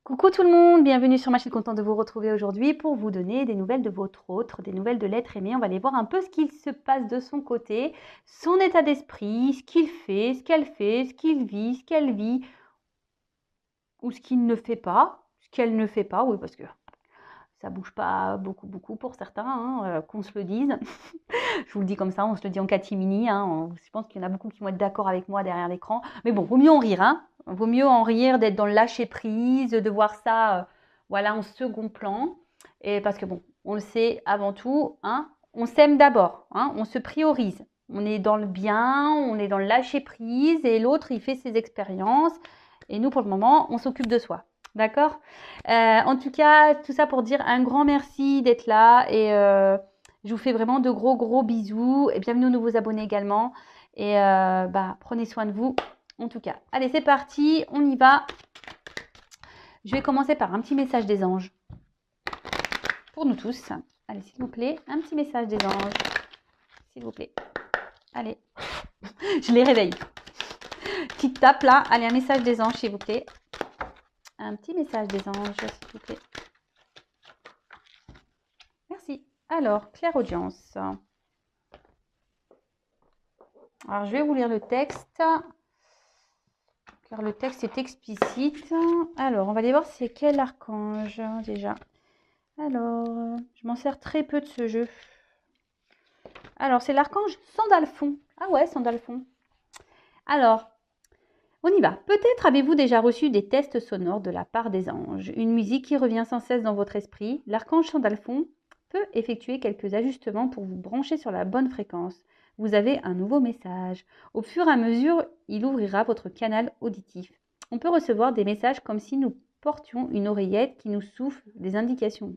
Coucou tout le monde, bienvenue sur ma chaîne, contente de vous retrouver aujourd'hui pour vous donner des nouvelles de votre autre, des nouvelles de l'être aimé. On va aller voir un peu ce qu'il se passe de son côté, son état d'esprit, ce qu'il fait, ce qu'elle fait, ce qu'il vit, ce qu'elle vit, ou ce qu'il ne fait pas, ce qu'elle ne fait pas, oui parce que ça bouge pas beaucoup pour certains, hein, qu'on se le dise. Je vous le dis comme ça, on se le dit en catimini, hein, je pense qu'il y en a beaucoup qui vont être d'accord avec moi derrière l'écran. Mais bon, vaut mieux en rire, hein. Vaut mieux en rire, d'être dans le lâcher prise, de voir ça, voilà, en second plan. Et parce que bon, on le sait avant tout, hein, on s'aime d'abord, hein, on se priorise. On est dans le bien, on est dans le lâcher prise, et l'autre, il fait ses expériences. Et nous, pour le moment, on s'occupe de soi. D'accord? En tout cas, tout ça pour dire un grand merci d'être là. Et je vous fais vraiment de gros bisous. Et bienvenue aux nouveaux abonnés également. Et prenez soin de vous. En tout cas, allez, c'est parti. On y va. Je vais commencer par un petit message des anges. Pour nous tous. Allez, s'il vous plaît, un petit message des anges. S'il vous plaît. Allez. Je les réveille. Petite tape là. Allez, un message des anges, s'il vous plaît. Un petit message des anges, s'il vous plaît. Merci. Alors, clairaudience. Alors, je vais vous lire le texte, car le texte est explicite. Alors, on va aller voir c'est quel archange, déjà. Alors, je m'en sers très peu de ce jeu. Alors, c'est l'archange Sandalphon. Ah ouais, Sandalphon. Alors, on y va. Peut-être avez-vous déjà reçu des tests sonores de la part des anges. Une musique qui revient sans cesse dans votre esprit. L'archange Sandalphon peut effectuer quelques ajustements pour vous brancher sur la bonne fréquence. Vous avez un nouveau message. Au fur et à mesure, il ouvrira votre canal auditif. On peut recevoir des messages comme si nous portions une oreillette qui nous souffle des indications.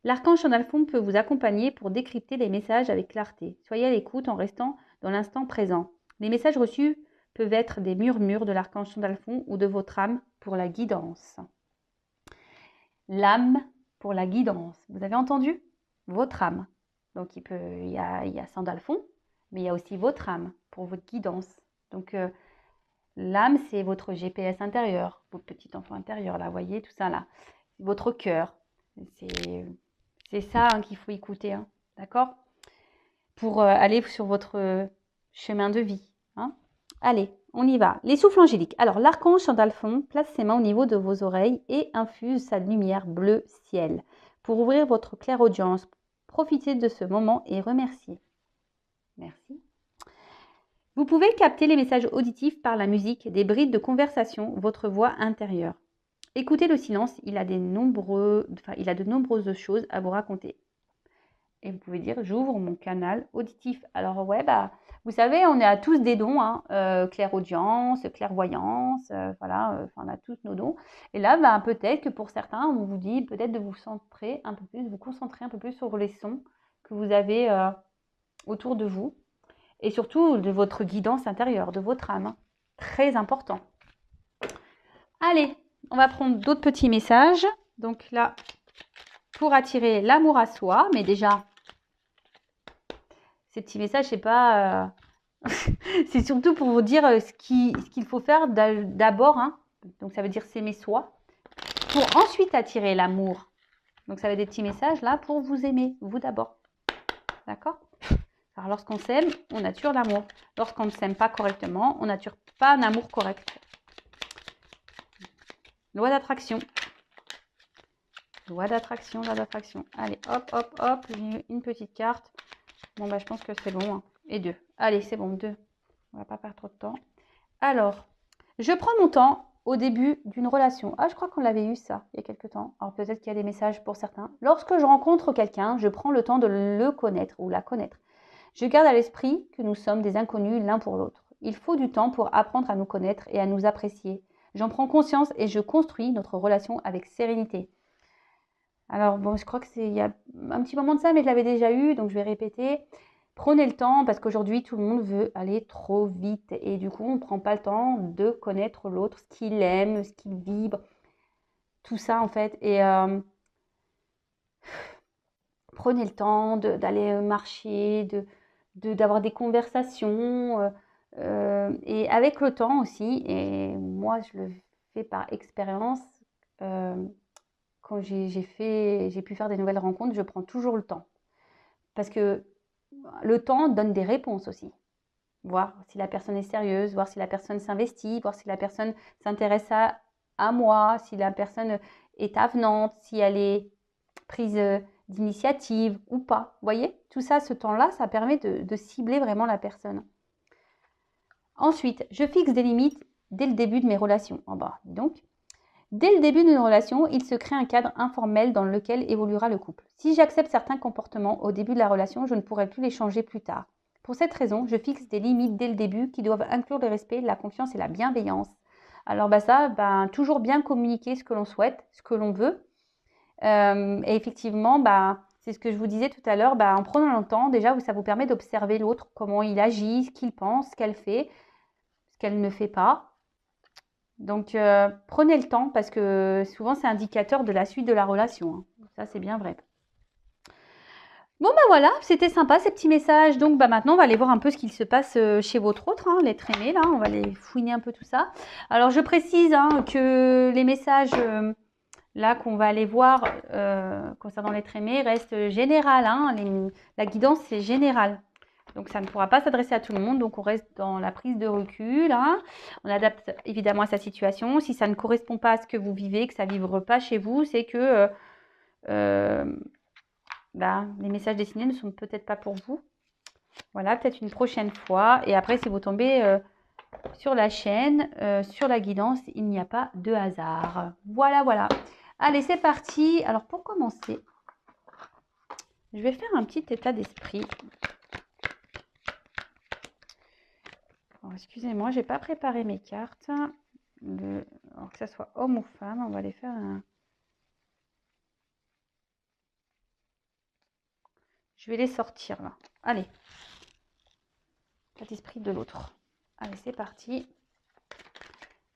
L'archange Sandalphon peut vous accompagner pour décrypter les messages avec clarté. Soyez à l'écoute en restant dans l'instant présent. Les messages reçus peuvent être des murmures de l'archange Sandalphon ou de votre âme pour la guidance. L'âme pour la guidance. Vous avez entendu? Votre âme. Donc il y a Sandalphon, mais il y a aussi votre âme pour votre guidance. Donc l'âme, c'est votre GPS intérieur, votre petit enfant intérieur, là, vous voyez, tout ça là. Votre cœur. C'est ça hein, qu'il faut écouter, hein, d'accord? Pour aller sur votre chemin de vie. Hein. Allez, on y va. Les souffles angéliques. Alors, l'archange Sandalphon place ses mains au niveau de vos oreilles et infuse sa lumière bleu ciel. Pour ouvrir votre clairaudience, profitez de ce moment et remerciez. Merci. Vous pouvez capter les messages auditifs par la musique, des brides de conversation, votre voix intérieure. Écoutez le silence, il a de nombreuses choses à vous raconter. Et vous pouvez dire, j'ouvre mon canal auditif. Alors ouais, vous savez, on a tous des dons, hein, clairaudience, clairvoyance, voilà, on a tous nos dons. Et là, peut-être que pour certains, on vous dit peut-être de vous centrer un peu plus, de vous concentrer un peu plus sur les sons que vous avez autour de vous. Et surtout de votre guidance intérieure, de votre âme. Très important. Allez, on va prendre d'autres petits messages. Donc là, pour attirer l'amour à soi, mais déjà, ces petits messages, c'est pas... c'est surtout pour vous dire ce qu'il faut faire d'abord. Hein. Donc ça veut dire s'aimer soi. Pour ensuite attirer l'amour. Donc ça va être des petits messages là pour vous aimer, vous d'abord. D'accord? Alors lorsqu'on s'aime, on nature l'amour. Lorsqu'on ne s'aime pas correctement, on nature pas un amour correct. Loi d'attraction. Loi d'attraction, loi d'attraction. Allez, hop, j'ai une petite carte. Bon, je pense que c'est bon. Hein. Et 2. Allez, c'est bon, 2. On va pas perdre trop de temps. Alors, je prends mon temps au début d'une relation. Ah, je crois qu'on l'avait eu ça il y a quelques temps. Alors peut-être qu'il y a des messages pour certains. Lorsque je rencontre quelqu'un, je prends le temps de le connaître ou la connaître. Je garde à l'esprit que nous sommes des inconnus l'un pour l'autre. Il faut du temps pour apprendre à nous connaître et à nous apprécier. J'en prends conscience et je construis notre relation avec sérénité. Alors bon, je crois que il y a un petit moment de ça, mais je l'avais déjà eu, donc je vais répéter. Prenez le temps parce qu'aujourd'hui, tout le monde veut aller trop vite. Et du coup, on ne prend pas le temps de connaître l'autre, ce qu'il aime, ce qu'il vibre, tout ça en fait. Et prenez le temps d'aller marcher, d'avoir des conversations. Et avec le temps aussi, et moi je le fais par expérience, quand j'ai pu faire des nouvelles rencontres, je prends toujours le temps. Parce que le temps donne des réponses aussi. Voir si la personne est sérieuse, voir si la personne s'investit, voir si la personne s'intéresse à moi, si la personne est avenante, si elle est prise d'initiative ou pas. Vous voyez, tout ça, ce temps-là, ça permet de cibler vraiment la personne. Ensuite, je fixe des limites dès le début de mes relations. En bas, donc. Dès le début d'une relation, il se crée un cadre informel dans lequel évoluera le couple. Si j'accepte certains comportements au début de la relation, je ne pourrai plus les changer plus tard. Pour cette raison, je fixe des limites dès le début qui doivent inclure le respect, la confiance et la bienveillance. Alors toujours bien communiquer ce que l'on souhaite, ce que l'on veut. Et effectivement, c'est ce que je vous disais tout à l'heure, en prenant le temps, déjà, ça vous permet d'observer l'autre, comment il agit, ce qu'il pense, ce qu'elle fait, ce qu'elle ne fait pas. Donc, prenez le temps parce que souvent, c'est indicateur de la suite de la relation, hein. Ça, c'est bien vrai. Bon, voilà, c'était sympa ces petits messages. Donc, maintenant, on va aller voir un peu ce qu'il se passe chez votre autre, hein, l'être aimé, là. On va aller fouiner un peu tout ça. Alors, je précise que les messages là qu'on va aller voir concernant l'être aimé restent général, hein. La guidance, c'est général. Donc, ça ne pourra pas s'adresser à tout le monde. Donc, on reste dans la prise de recul, hein. On adapte évidemment à sa situation. Si ça ne correspond pas à ce que vous vivez, que ça ne vibre pas chez vous, c'est que les messages destinés ne sont peut-être pas pour vous. Voilà, peut-être une prochaine fois. Et après, si vous tombez sur la chaîne, sur la guidance, il n'y a pas de hasard. Voilà, voilà. Allez, c'est parti. Alors, pour commencer, je vais faire un petit état d'esprit. Excusez-moi, je n'ai pas préparé mes cartes. Alors que ça soit homme ou femme, on va les faire un... Je vais les sortir là. Allez. État d'esprit de l'autre. Allez, c'est parti.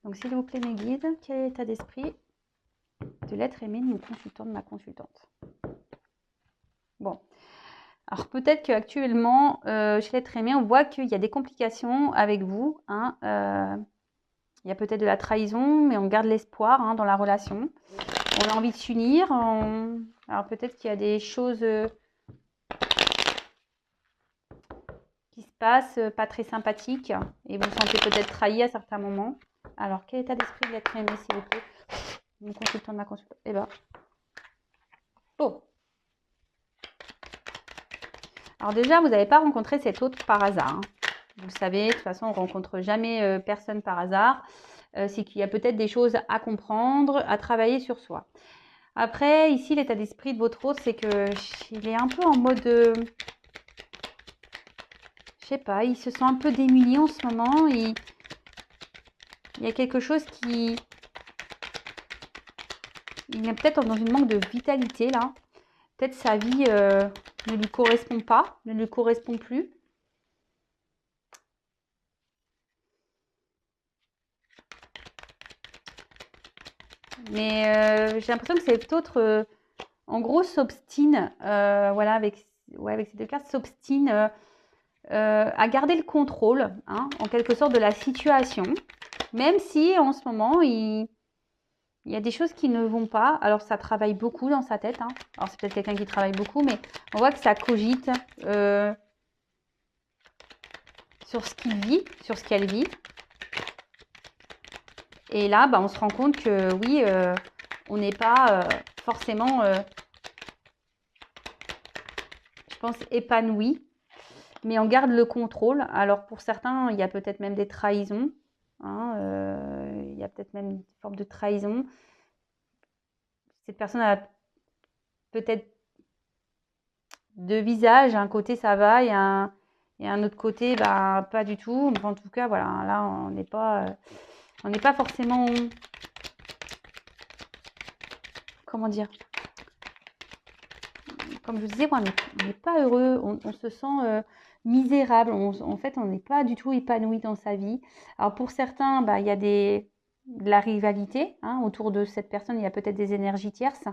Donc, s'il vous plaît, mes guides, quel est l'état d'esprit de l'être aimé de mon consultant, de ma consultante? Bon. Alors, peut-être qu'actuellement, chez l'être aimé, on voit qu'il y a des complications avec vous, hein. Il y a peut-être de la trahison, mais on garde l'espoir, hein, dans la relation. On a envie de s'unir. Alors, peut-être qu'il y a des choses qui se passent pas très sympathiques et vous vous sentez peut-être trahi à certains moments. Alors, quel état d'esprit de l'être aimé, s'il vous plaît? Mon consultant, de ma consultante. Oh. Alors déjà, vous n'avez pas rencontré cet autre par hasard, hein. Vous le savez, de toute façon, on ne rencontre jamais personne par hasard. C'est qu'il y a peut-être des choses à comprendre, à travailler sur soi. Après, ici, l'état d'esprit de votre autre, c'est qu'il est un peu en mode... je sais pas, il se sent un peu démuni en ce moment. Il y a quelque chose qui... Il est peut-être dans une manque de vitalité, là. Peut-être sa vie ne lui correspond pas, ne lui correspond plus. Mais j'ai l'impression que cet autre, en gros, s'obstine, voilà, avec ces deux cartes, s'obstine à garder le contrôle, hein, en quelque sorte, de la situation, même si en ce moment, il y a des choses qui ne vont pas. Alors, ça travaille beaucoup dans sa tête, hein. Alors, c'est peut-être quelqu'un qui travaille beaucoup, mais on voit que ça cogite sur ce qu'il vit, sur ce qu'elle vit. Et là, on se rend compte que oui, on n'est pas forcément, je pense, épanoui, mais on garde le contrôle. Alors pour certains, il y a peut-être même des trahisons, hein, il y a peut-être même une forme de trahison. Cette personne a peut-être deux visages, un côté ça va et un autre côté pas du tout. Mais en tout cas, voilà, là on n'est pas forcément, comment dire, comme je vous disais, on n'est pas heureux, on se sent misérable, en fait on n'est pas du tout épanoui dans sa vie. Alors pour certains, il y a de la rivalité, hein, autour de cette personne, il y a peut-être des énergies tierces.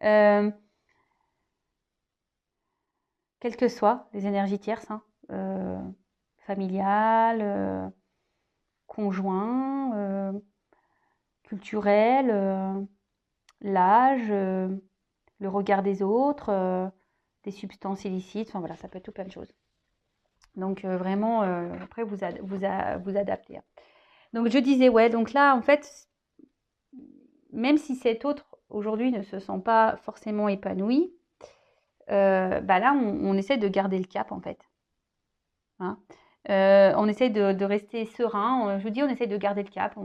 Quelles que soient les énergies tierces, hein, familiales, conjoints, culturelles, l'âge, le regard des autres, des substances illicites, enfin voilà, ça peut être tout plein de choses. Donc vraiment, après vous adapter, hein. Donc je disais, ouais, donc là, en fait, même si cet autre, aujourd'hui, ne se sent pas forcément épanoui, bah là, on essaie de garder le cap, en fait, hein. On essaie de rester serein. Je vous dis, on essaie de garder le cap.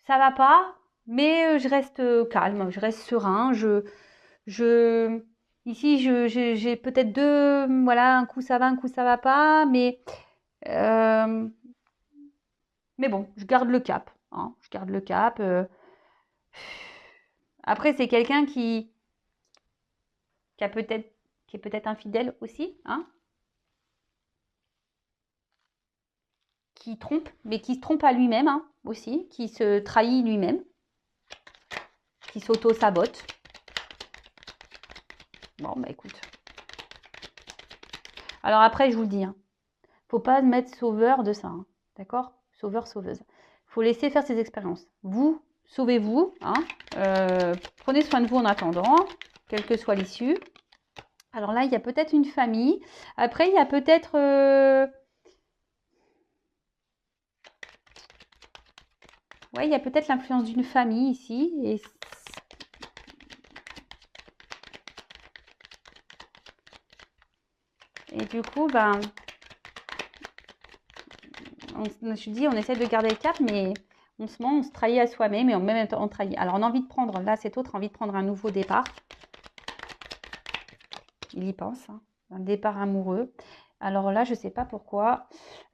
Ça va pas, mais je reste calme, je reste serein. Je, ici, j'ai peut-être deux, voilà, un coup ça va, un coup ça va pas, euh, mais bon, je garde le cap, hein, je garde le cap. Après, c'est quelqu'un qui a peut-être, qui est peut-être infidèle aussi, hein, qui trompe, mais qui se trompe à lui-même, hein, aussi, qui se trahit lui-même, qui s'auto-sabote. Bon, bah écoute. Alors après, je vous le dis, hein, faut pas mettre sauveur de ça, hein, d'accord? Sauveur, sauveuse. Faut laisser faire ses expériences. Vous, sauvez-vous, hein, prenez soin de vous en attendant, quelle que soit l'issue. Alors là, il y a peut-être une famille. Après, il y a peut-être... ouais, il y a peut-être l'influence d'une famille ici. Et du coup, ben, je dis, on essaie de garder le cap, mais on se trahit à soi-même et en même temps, on trahit. Alors, on a envie de prendre, là, cet autre a envie de prendre un nouveau départ. Il y pense, hein, un départ amoureux. Alors là, je ne sais pas pourquoi.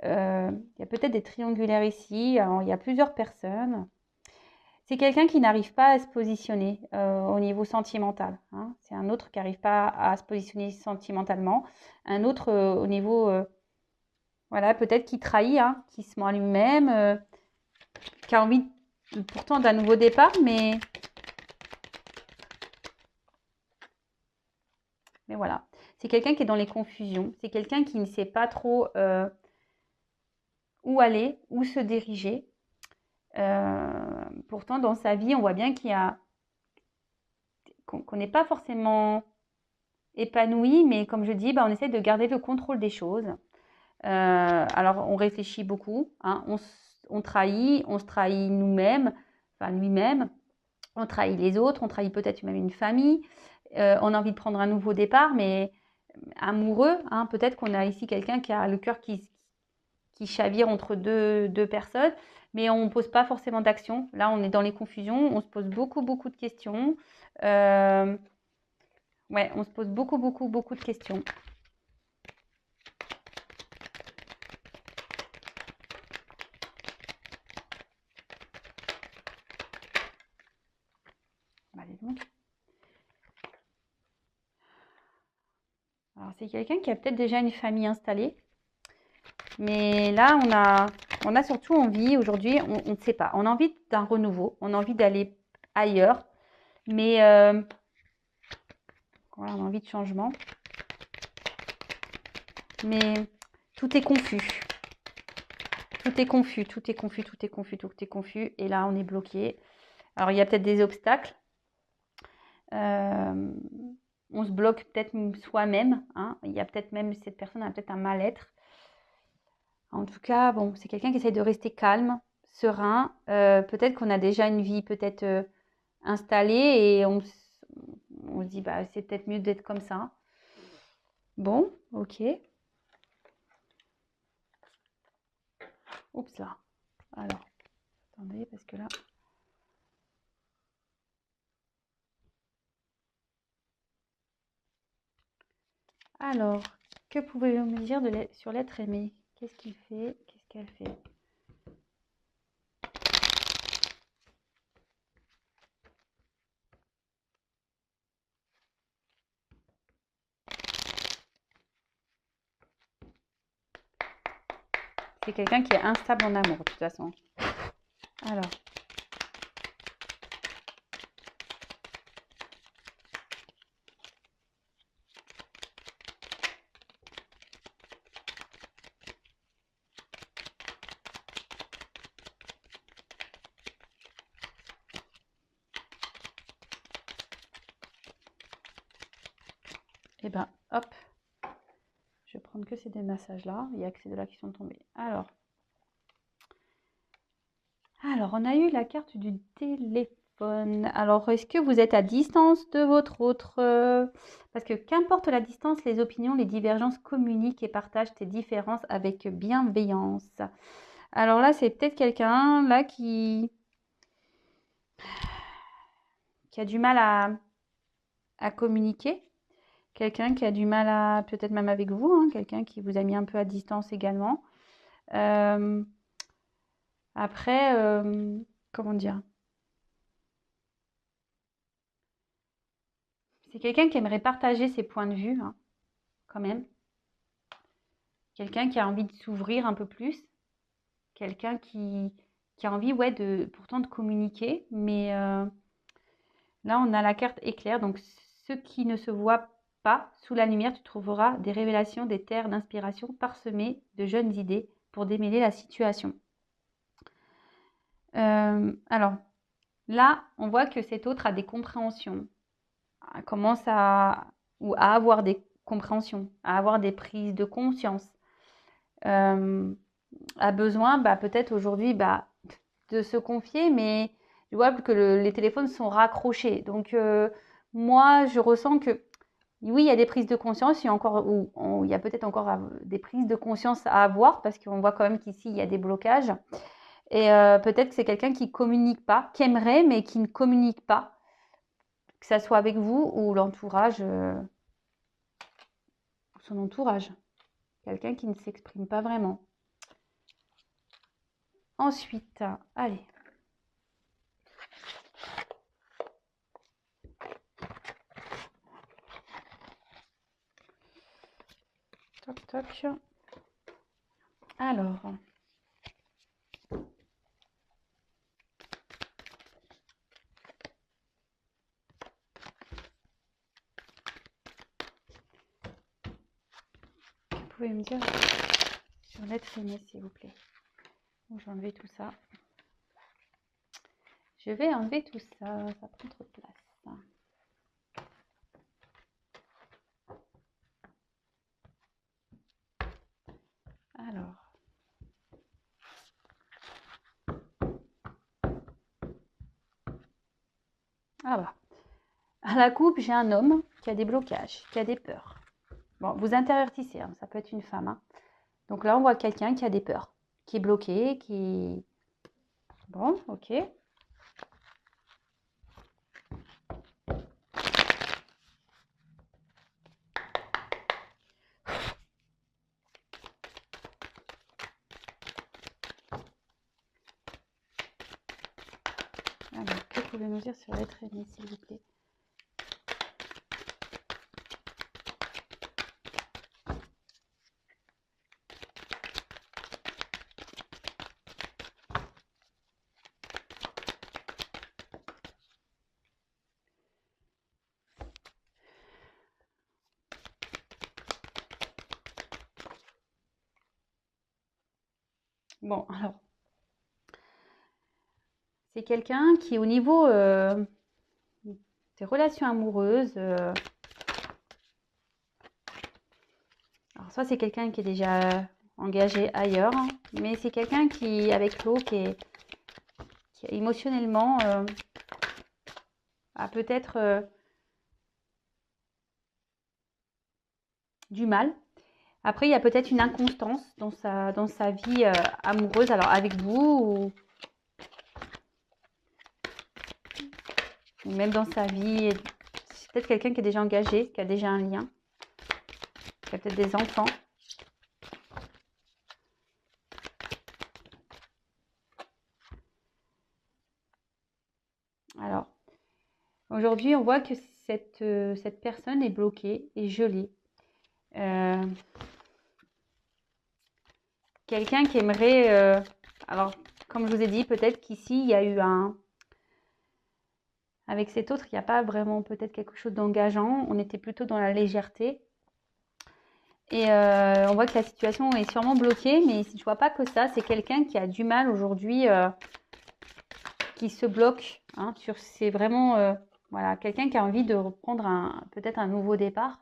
Il y a peut-être des triangulaires ici. Alors, il y a plusieurs personnes. C'est quelqu'un qui n'arrive pas à se positionner au niveau sentimental, hein. C'est un autre qui n'arrive pas à se positionner sentimentalement. Un autre au niveau, voilà, peut-être qui trahit, hein, qui se ment à lui-même, qui a envie pourtant d'un nouveau départ, mais voilà. C'est quelqu'un qui est dans les confusions. C'est quelqu'un qui ne sait pas trop où aller, où se diriger. Pourtant, dans sa vie, on voit bien qu'on n'est pas forcément épanoui, mais comme je dis, bah, on essaie de garder le contrôle des choses. Alors, on réfléchit beaucoup, hein, on se trahit nous-mêmes, enfin lui-même, on trahit les autres, on trahit peut-être même une famille, on a envie de prendre un nouveau départ, mais amoureux, hein, peut-être qu'on a ici quelqu'un qui a le cœur qui chavire entre deux personnes, mais on ne pose pas forcément d'action. Là, on est dans les confusions, on se pose beaucoup, beaucoup de questions. Ouais, on se pose beaucoup, beaucoup, beaucoup de questions. Allez donc. Alors, c'est quelqu'un qui a peut-être déjà une famille installée. Mais là, on a surtout envie, aujourd'hui, on ne sait pas. On a envie d'un renouveau, on a envie d'aller ailleurs. Mais voilà, on a envie de changement. Mais tout est confus. Tout est confus, tout est confus, tout est confus, tout est confus. Et là, on est bloqué. Alors, il y a peut-être des obstacles. On se bloque peut-être soi-même, hein. Il y a peut-être même, cette personne a peut-être un mal-être. En tout cas, bon, c'est quelqu'un qui essaie de rester calme, serein. Peut-être qu'on a déjà une vie peut-être installée et on se dit, bah, c'est peut-être mieux d'être comme ça. Bon, ok. Oups là. Alors, attendez, parce que là... Alors, que pouvez-vous me dire sur l'être aimé? Qu'est-ce qu'il fait? Qu'est-ce qu'elle fait? C'est quelqu'un qui est instable en amour, de toute façon. Alors, Et ben, hop, je vais prendre que ces deux massages-là. Il y a que ces deux-là qui sont tombés. Alors, on a eu la carte du téléphone. Alors, est-ce que vous êtes à distance de votre autre parce que qu'importe la distance, les opinions, les divergences communiquent et partagent tes différences avec bienveillance. Alors là, c'est peut-être quelqu'un là qui a du mal à communiquer. Quelqu'un qui a du mal à, peut-être même avec vous, hein, quelqu'un qui vous a mis un peu à distance également. Après, comment dire? C'est quelqu'un qui aimerait partager ses points de vue, hein, quand même. Quelqu'un qui a envie de s'ouvrir un peu plus. Quelqu'un qui a envie, ouais, pourtant de communiquer. Mais là, on a la carte éclair. Donc, ce qui ne se voit pas, sous la lumière, tu trouveras des révélations, des terres d'inspiration parsemées de jeunes idées pour démêler la situation. Alors, là, on voit que cet autre a des compréhensions, commence à avoir des compréhensions, à avoir des prises de conscience, a besoin peut-être aujourd'hui de se confier, mais je vois que les téléphones sont raccrochés. Donc, moi, je ressens que oui, il y a des prises de conscience, il y a peut-être encore des prises de conscience à avoir, parce qu'on voit quand même qu'ici, il y a des blocages. Et peut-être que c'est quelqu'un qui ne communique pas, qui aimerait, mais qui ne communique pas, que ça soit avec vous ou l'entourage, son entourage. Quelqu'un qui ne s'exprime pas vraiment. Ensuite, allez. Toc, toc. Alors. Vous pouvez me dire sur l'être aimé, s'il vous plaît. Bon, je vais enlever tout ça. Je vais enlever tout ça. Ça prend trop de place. Alors. Ah bah. À la coupe, j'ai un homme qui a des blocages, qui a des peurs. Bon, vous intervertissez, hein, ça peut être une femme. Hein. Donc là, on voit quelqu'un qui a des peurs, qui est bloqué, qui... Bon, ok. Alors, que pouvez-vous nous dire sur l'être aimé, s'il vous plaît? Bon, alors, c'est quelqu'un qui, au niveau des relations amoureuses, alors soit c'est quelqu'un qui est déjà engagé ailleurs, hein, mais c'est quelqu'un qui, avec l'eau, qui émotionnellement a peut-être du mal. Après, il y a peut-être une inconstance dans sa vie amoureuse, alors avec vous ou même dans sa vie. C'est peut-être quelqu'un qui est déjà engagé, qui a déjà un lien, qui a peut-être des enfants. Alors, aujourd'hui, on voit que cette personne est bloquée et gelée. Quelqu'un qui aimerait... alors, comme je vous ai dit, peut-être qu'ici, il y a eu un... Avec cet autre, il n'y a pas vraiment peut-être quelque chose d'engageant. On était plutôt dans la légèreté. Et on voit que la situation est sûrement bloquée, mais je ne vois pas que ça. C'est quelqu'un qui a du mal aujourd'hui, qui se bloque. Hein, c'est vraiment voilà, quelqu'un qui a envie de reprendre peut-être un nouveau départ.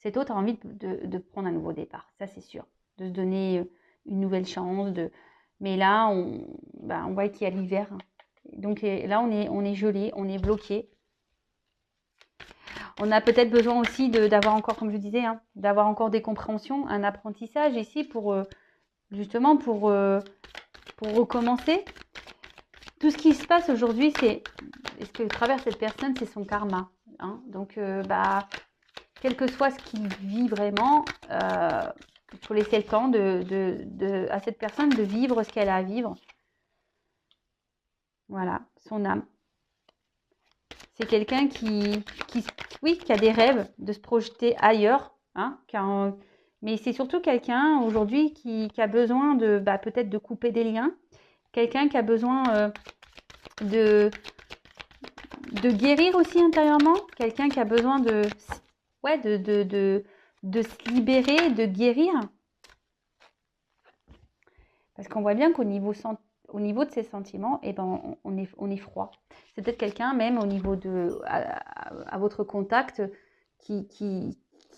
Cet autre a envie de prendre un nouveau départ, ça c'est sûr. De se donner une nouvelle chance. Mais là, on voit qu'il y a l'hiver. Donc là, on est gelé, on est bloqué. On a peut-être besoin aussi d'avoir encore, comme je disais, hein, d'avoir encore des compréhensions, un apprentissage ici pour justement pour recommencer. Tout ce qui se passe aujourd'hui, c'est ce que traverse cette personne, c'est son karma. Hein. Donc, quel que soit ce qu'il vit vraiment, il faut laisser le temps à cette personne de vivre ce qu'elle a à vivre. Voilà, son âme. C'est quelqu'un qui a des rêves de se projeter ailleurs, hein, mais c'est surtout quelqu'un aujourd'hui qui a besoin peut-être de couper des liens, quelqu'un qui a besoin de guérir aussi intérieurement, quelqu'un qui a besoin de se libérer, de guérir. Parce qu'on voit bien qu'au niveau de ses sentiments, on est froid. C'est peut-être quelqu'un même au niveau à votre contact qui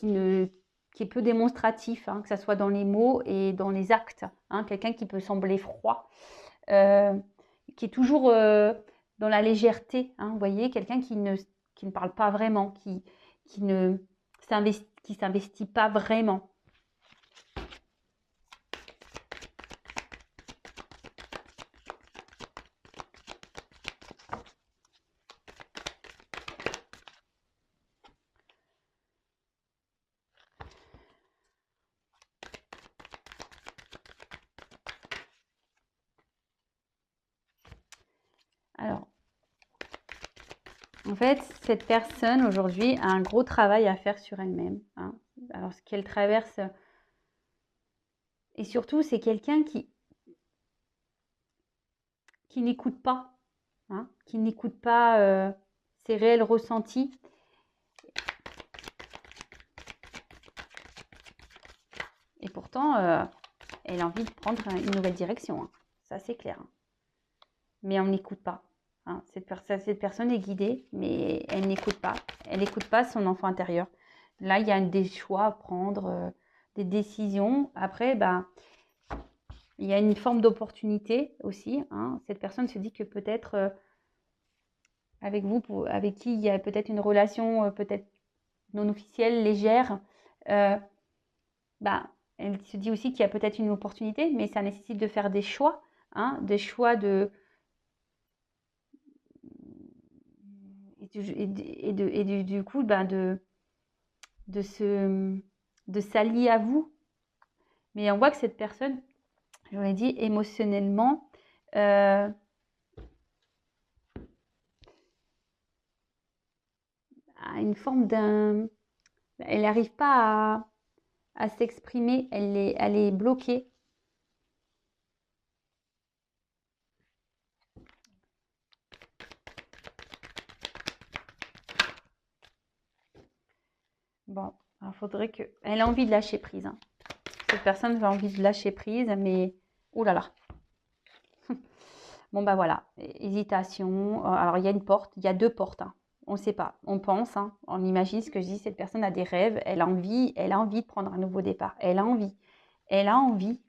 est peu démonstratif, hein, que ce soit dans les mots et dans les actes. Hein, quelqu'un qui peut sembler froid, qui est toujours dans la légèreté. Hein, vous voyez, quelqu'un qui ne parle pas vraiment, qui ne s'investit pas vraiment. Alors, en fait, cette personne aujourd'hui a un gros travail à faire sur elle-même. Hein. Alors, ce qu'elle traverse, et surtout, c'est quelqu'un qui n'écoute pas, hein, qui n'écoute pas ses réels ressentis. Et pourtant, elle a envie de prendre une nouvelle direction. Hein. Ça, c'est clair. Hein. Mais on n'écoute pas. Hein. Cette personne est guidée, mais elle n'écoute pas. Elle n'écoute pas son enfant intérieur. Là, il y a des choix à prendre, des décisions. Après, il y a une forme d'opportunité aussi. Hein. Cette personne se dit que peut-être avec vous, avec qui il y a peut-être une relation peut-être non officielle, légère, elle se dit aussi qu'il y a peut-être une opportunité, mais ça nécessite de faire des choix. Hein, des choix du coup, de s'allier à vous. Mais on voit que cette personne, je vous l'ai dit, émotionnellement, a une forme elle n'arrive pas à s'exprimer, elle est bloquée. Bon, il faudrait que... Elle a envie de lâcher prise. Hein. Cette personne a envie de lâcher prise, mais... Ouh là là. Bon, voilà. Hésitation. Alors, il y a une porte. Il y a deux portes. Hein. On ne sait pas. On pense. Hein. On imagine ce que je dis. Cette personne a des rêves. Elle a envie de prendre un nouveau départ. Elle a envie. Elle a envie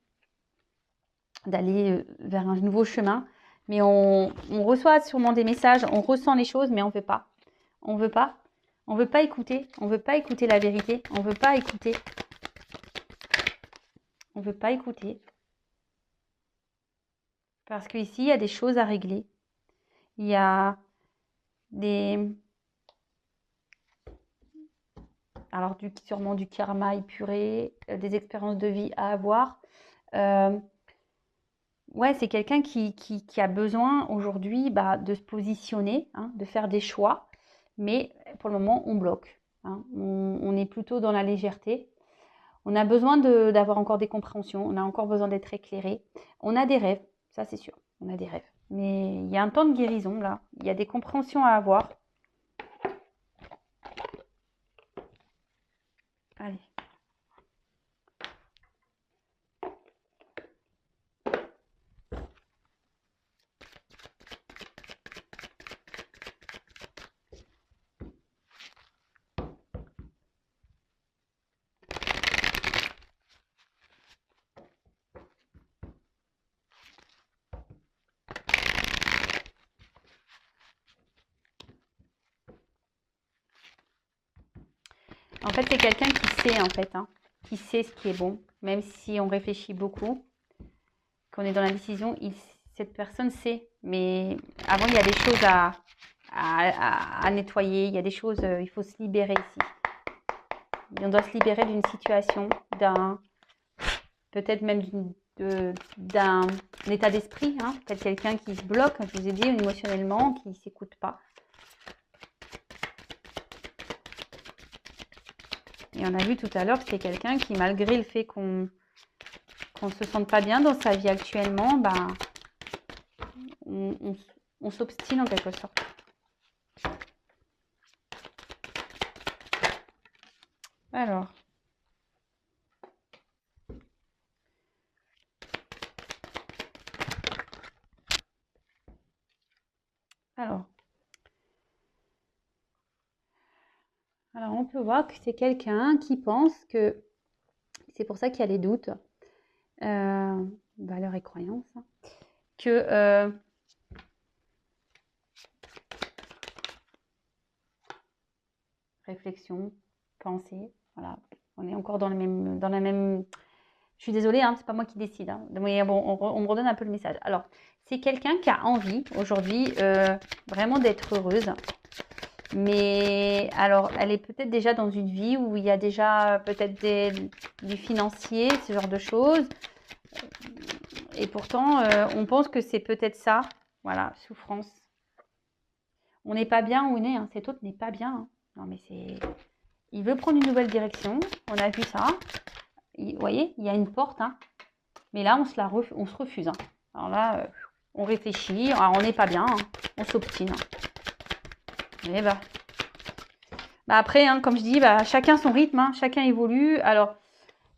d'aller vers un nouveau chemin. Mais on reçoit sûrement des messages. On ressent les choses, mais on ne veut pas. On ne veut pas. On ne veut pas écouter. On ne veut pas écouter la vérité. On ne veut pas écouter. On ne veut pas écouter. Parce qu'ici, il y a des choses à régler. Il y a alors sûrement du karma épuré, des expériences de vie à avoir. Ouais, c'est quelqu'un qui a besoin aujourd'hui de se positionner, hein, de faire des choix. Mais pour le moment, on bloque. Hein. On est plutôt dans la légèreté. On a besoin d'avoir encore des compréhensions. On a encore besoin d'être éclairé. On a des rêves, ça c'est sûr. On a des rêves. Mais il y a un temps de guérison là. Il y a des compréhensions à avoir. Allez. En fait, c'est quelqu'un qui sait, en fait, hein, qui sait ce qui est bon, même si on réfléchit beaucoup, qu'on est dans la décision, cette personne sait. Mais avant, il y a des choses à nettoyer, il y a des choses, il faut se libérer ici. Et on doit se libérer d'une situation, peut-être même d'un état d'esprit, hein, peut-être quelqu'un qui se bloque, je vous ai dit, émotionnellement, qui ne s'écoute pas. Et on a vu tout à l'heure que c'est quelqu'un qui, malgré le fait qu'on ne se sente pas bien dans sa vie actuellement, ben, on s'obstine en quelque sorte. Alors. Alors, on peut voir que c'est quelqu'un qui pense que, c'est pour ça qu'il y a les doutes, valeurs et croyances, hein, que réflexion, pensée, voilà, on est encore dans la même. Je suis désolée, hein, c'est pas moi qui décide, hein, mais bon, on me redonne un peu le message. Alors, c'est quelqu'un qui a envie aujourd'hui vraiment d'être heureuse. Mais alors, elle est peut-être déjà dans une vie où il y a déjà peut-être du financier, ce genre de choses. Et pourtant, on pense que c'est peut-être ça. Voilà, souffrance. On n'est pas bien où on est. Hein. Cet autre n'est pas bien. Hein. Non, mais c'est... Il veut prendre une nouvelle direction. On a vu ça. Vous voyez, il y a une porte. Hein. Mais là, on se refuse. Hein. Alors là, on réfléchit. Alors, on n'est pas bien. Hein. On s'obstine. Et bah après, hein, comme je dis, bah, chacun son rythme, hein, chacun évolue. Alors,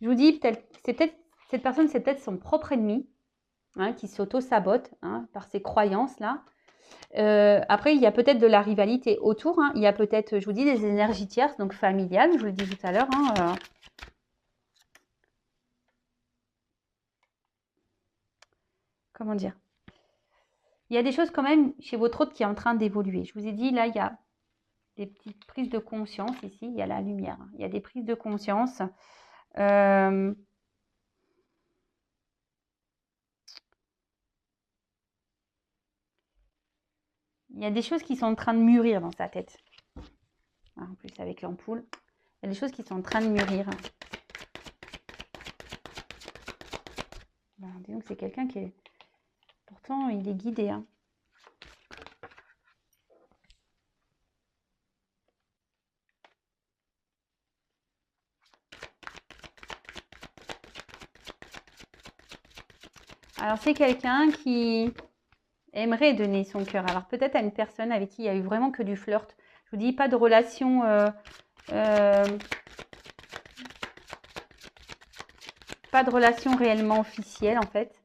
je vous dis, cette personne, c'est peut-être son propre ennemi, hein, qui s'auto-sabote hein, par ses croyances là. Après, il y a peut-être de la rivalité autour. Hein. Il y a peut-être, je vous dis, des énergies tierces, donc familiales, je vous le dis tout à l'heure. Hein, comment dire? Il y a des choses quand même chez votre autre qui est en train d'évoluer. Je vous ai dit, là, il y a des petites prises de conscience ici. Il y a la lumière. Hein. Il y a des prises de conscience. Il y a des choses qui sont en train de mûrir dans sa tête. En plus, avec l'ampoule, il y a des choses qui sont en train de mûrir. Ben, disons que c'est quelqu'un qui est... Pourtant, il est guidé. Hein. Alors, c'est quelqu'un qui aimerait donner son cœur. Alors, peut-être à une personne avec qui il y a eu vraiment que du flirt. Je vous dis, pas de relation... pas de relation réellement officielle, en fait.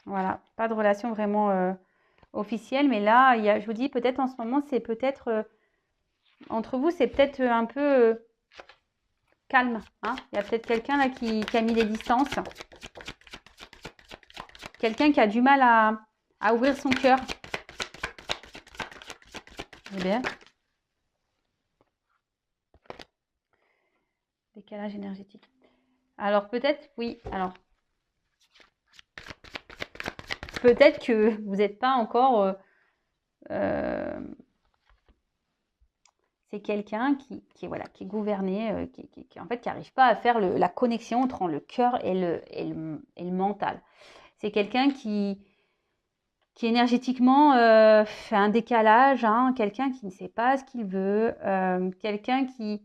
Voilà, pas de relation vraiment officielle. Mais là, il y a, je vous dis, peut-être en ce moment, c'est peut-être... entre vous, c'est peut-être un peu... calme. Hein. Il y a peut-être quelqu'un là qui a mis les distances. Quelqu'un qui a du mal à ouvrir son cœur. Eh bien. Décalage énergétique. Alors peut-être, oui. Alors peut-être que vous n'êtes pas encore... c'est quelqu'un qui est gouverné, qui en fait, qui n'arrive pas à faire la connexion entre le cœur et le mental. C'est quelqu'un qui énergétiquement fait un décalage, hein, quelqu'un qui ne sait pas ce qu'il veut, quelqu'un qui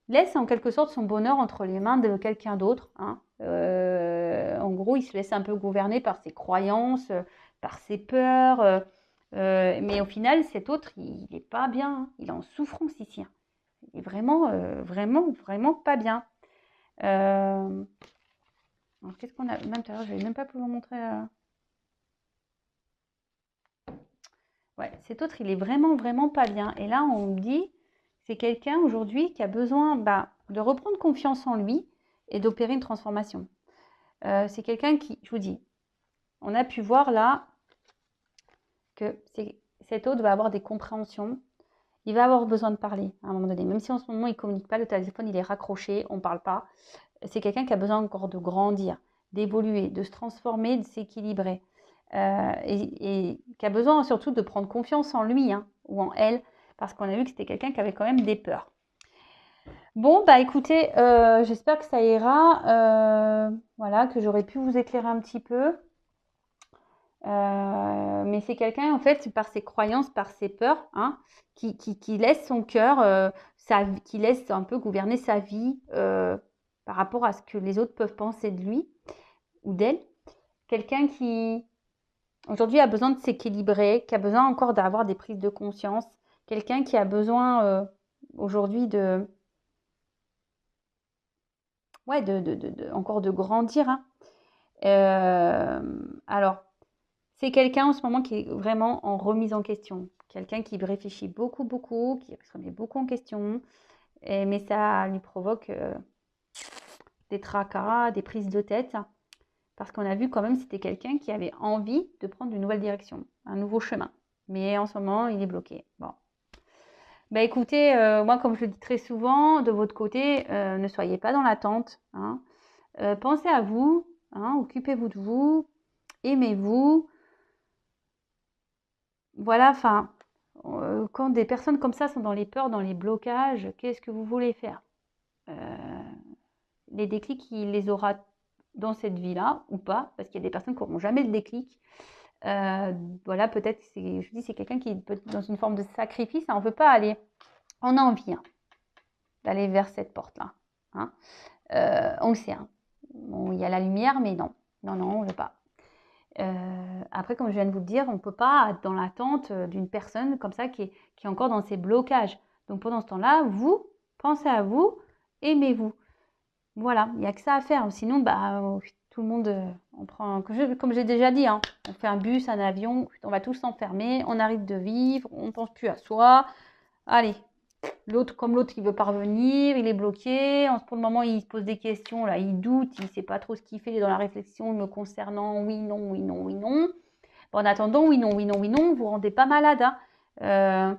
laisse en quelque sorte son bonheur entre les mains de quelqu'un d'autre. Hein. En gros, il se laisse un peu gouverner par ses croyances, par ses peurs. Mais au final, cet autre, il n'est pas bien. Hein. Il est en souffrance ici. Hein. Il est vraiment pas bien. Qu'est-ce qu'on a? Même tout à l'heure, je ne vais même pas pouvoir vous montrer. Ouais, cet autre, il est vraiment pas bien. Et là, on me dit, c'est quelqu'un aujourd'hui qui a besoin de reprendre confiance en lui et d'opérer une transformation. C'est quelqu'un qui, je vous dis, on a pu voir là que cet autre va avoir des compréhensions il va avoir besoin de parler à un moment donné. Même si en ce moment, il ne communique pas, le téléphone, il est raccroché, on ne parle pas. C'est quelqu'un qui a besoin encore de grandir, d'évoluer, de se transformer, de s'équilibrer. Et qui a besoin surtout de prendre confiance en lui hein, ou en elle, parce qu'on a vu que c'était quelqu'un qui avait quand même des peurs. Bon, bah écoutez, j'espère que ça ira. Voilà, que j'aurais pu vous éclairer un petit peu. Mais c'est quelqu'un, en fait, par ses croyances, par ses peurs, hein, qui laisse son cœur, qui laisse un peu gouverner sa vie par rapport à ce que les autres peuvent penser de lui ou d'elle. Quelqu'un qui, aujourd'hui, a besoin de s'équilibrer, qui a besoin encore d'avoir des prises de conscience. Quelqu'un qui a besoin aujourd'hui ouais, encore de grandir. Hein. Alors, c'est quelqu'un en ce moment qui est vraiment en remise en question. Quelqu'un qui réfléchit beaucoup, beaucoup, qui se remet beaucoup en question. Mais ça lui provoque des tracas, des prises de tête. Parce qu'on a vu quand même c'était quelqu'un qui avait envie de prendre une nouvelle direction, un nouveau chemin. Mais en ce moment, il est bloqué. Bon. Bah écoutez, moi comme je le dis très souvent, de votre côté, ne soyez pas dans l'attente. Hein. Pensez à vous, hein, occupez-vous de vous, aimez-vous. Voilà, enfin, quand des personnes comme ça sont dans les peurs, dans les blocages, qu'est-ce que vous voulez faire? Les déclics, il les aura dans cette vie-là ou pas, parce qu'il y a des personnes qui n'auront jamais le déclic. Voilà, peut-être, je dis, c'est quelqu'un qui peut être dans une forme de sacrifice. Hein, on ne veut pas aller, on a envie hein, d'aller vers cette porte-là. Hein. On le sait. Hein. Bon, il y a la lumière, mais non. Non, non, on ne veut pas. Après, comme je viens de vous le dire, on ne peut pas être dans l'attente d'une personne comme ça qui est encore dans ses blocages. Donc pendant ce temps-là, vous, pensez à vous, aimez-vous. Voilà, il n'y a que ça à faire. Sinon, bah, tout le monde, on prend, comme j'ai déjà dit, hein, on fait un bus, un avion, on va tous s'enfermer, on arrête de vivre, on ne pense plus à soi. Allez, l'autre, comme l'autre, il veut pas revenir, il est bloqué. Pour le moment, il se pose des questions, là, il doute, il ne sait pas trop ce qu'il fait, il est dans la réflexion me concernant, oui, non, oui, non, oui, non. Bon, en attendant, oui, non, oui, non, oui, non, vous ne rendez pas malade. Hein.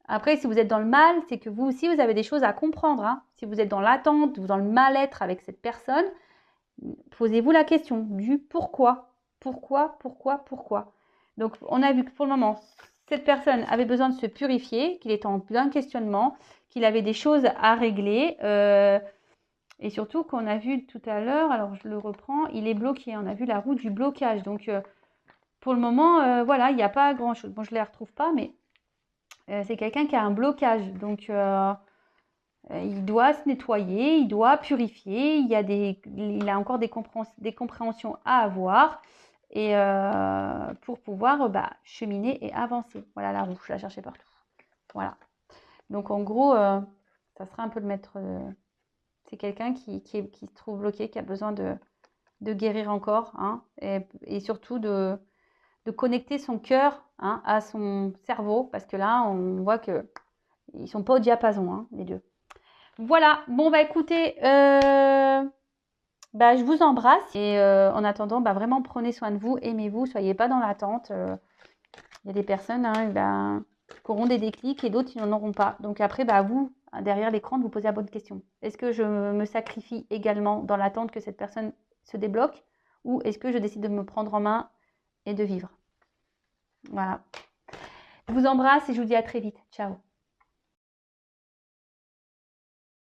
Après, si vous êtes dans le mal, c'est que vous aussi, vous avez des choses à comprendre. Hein. Si vous êtes dans l'attente ou dans le mal-être avec cette personne, posez-vous la question du pourquoi. Pourquoi, pourquoi, pourquoi. Donc, on a vu que pour le moment, cette personne avait besoin de se purifier, qu'il était en plein questionnement, qu'il avait des choses à régler. Et surtout qu'on a vu tout à l'heure, alors je le reprends, il est bloqué. On a vu la roue du blocage. Donc, pour le moment, voilà, il n'y a pas grand-chose. Bon, je ne les retrouve pas, mais c'est quelqu'un qui a un blocage. Donc, il doit se nettoyer, il doit purifier. Il a encore des compréhensions à avoir. Et pour pouvoir cheminer et avancer. Voilà la roue, je la cherchais partout. Voilà. Donc, en gros, ça sera un peu de mettre... c'est quelqu'un qui se trouve bloqué, qui a besoin de guérir encore. Hein, et surtout de connecter son cœur hein, à son cerveau, parce que là, on voit qu'ils ne sont pas au diapason, hein, les deux. Voilà, bon, bah écoutez, je vous embrasse et en attendant, vraiment prenez soin de vous, aimez-vous, soyez pas dans l'attente. Il y a des personnes hein, qui auront des déclics et d'autres qui n'en auront pas. Donc après, vous, derrière l'écran, de vous posez la bonne question. Est-ce que je me sacrifie également dans l'attente que cette personne se débloque ou est-ce que je décide de me prendre en main et de vivre? Voilà. Je vous embrasse et je vous dis à très vite. Ciao.